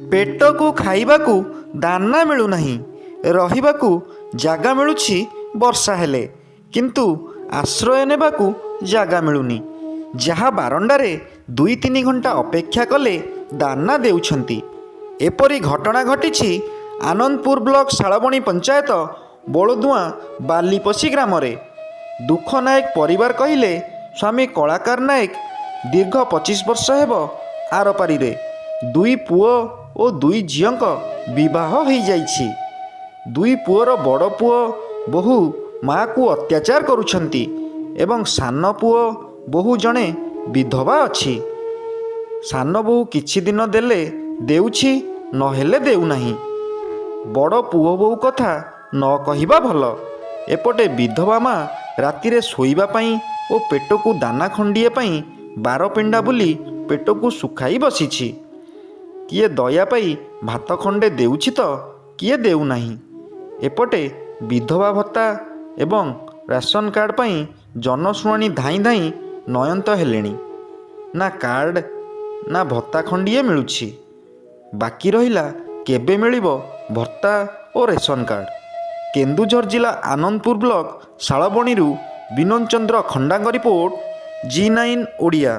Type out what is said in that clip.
ପେଟକୁ ଖାଇବାକୁ ଦାନା ମିଳୁନାହିଁ, ରହିବାକୁ ଜାଗା ମିଳୁଛି ବର୍ଷା ହେଲେ, କିନ୍ତୁ ଆଶ୍ରୟ ନେବାକୁ ଜାଗା ମିଳୁନି। ଯାହା ବାରଣ୍ଡାରେ 2-3 ଘଣ୍ଟା ଅପେକ୍ଷା କଲେ ଦାନା ଦେଉଛନ୍ତି। ଏପରି ଘଟଣା ଘଟିଛି ଆନନ୍ଦପୁର ବ୍ଲକ ଶାଳବଣୀ ପଞ୍ଚାୟତ ବଳଦୁଆଁ ବାଲିପଶି ଗ୍ରାମରେ। ଦୁଃଖ ନାୟକ ପରିବାର କହିଲେ ସ୍ୱାମୀ କଳାକାର ନାୟକ ଦୀର୍ଘ 25 ବର୍ଷ ହେବ ଆରପାରିରେ। 2 ପୁଅ ଓ 2 ଝିଅଙ୍କ ବିବାହ ହୋଇଯାଇଛି। 2 ପୁଅର ବଡ଼ ପୁଅ ବୋହୂ ମାଆକୁ ଅତ୍ୟାଚାର କରୁଛନ୍ତି ଏବଂ ସାନ ପୁଅ ବୋହୂ ଜଣେ ବିଧବା ଅଛି। ସାନ ବୋହୂ କିଛି ଦିନ ଦେଲେ ଦେଉଛି, ନହେଲେ ଦେଉନାହିଁ। ବଡ଼ ପୁଅ ବୋହୂ କଥା ନ କହିବା ଭଲ। ଏପଟେ ବିଧବା ମା ରାତିରେ ଶୋଇବା ପାଇଁ ଓ ପେଟକୁ ଦାନା ଖଣ୍ଡିଏ ପାଇଁ ବାରପିଣ୍ଡା ବୁଲି ପେଟକୁ ଶୁଖାଇ ବସିଛି। କିଏ ଦୟା ପାଇ ଭାତ ଖଣ୍ଡେ ଦେଉଛି ତ କିଏ ଦେଉନାହିଁ। ଏପଟେ ବିଧବା ଭତ୍ତା ଏବଂ ରାସନ କାର୍ଡ଼ ପାଇଁ ଜନଶୁଣାଣି ଧାଇଁ ଧାଇଁ ନୟନ୍ତ ହେଲେଣି। ନା କାର୍ଡ଼ ନା ଭତ୍ତା ଖଣ୍ଡିଏ ମିଳୁଛି। ବାକି ରହିଲା କେବେ ମିଳିବ ଭତ୍ତା ଓ ରେସନ କାର୍ଡ଼। କେନ୍ଦୁଝର ଜିଲ୍ଲା ଆନନ୍ଦପୁର ବ୍ଲକ ଶାଳବଣୀରୁ ବିନୋଦ ଚନ୍ଦ୍ର ଖଣ୍ଡାଙ୍କ ରିପୋର୍ଟ, G9 ଓଡ଼ିଆ।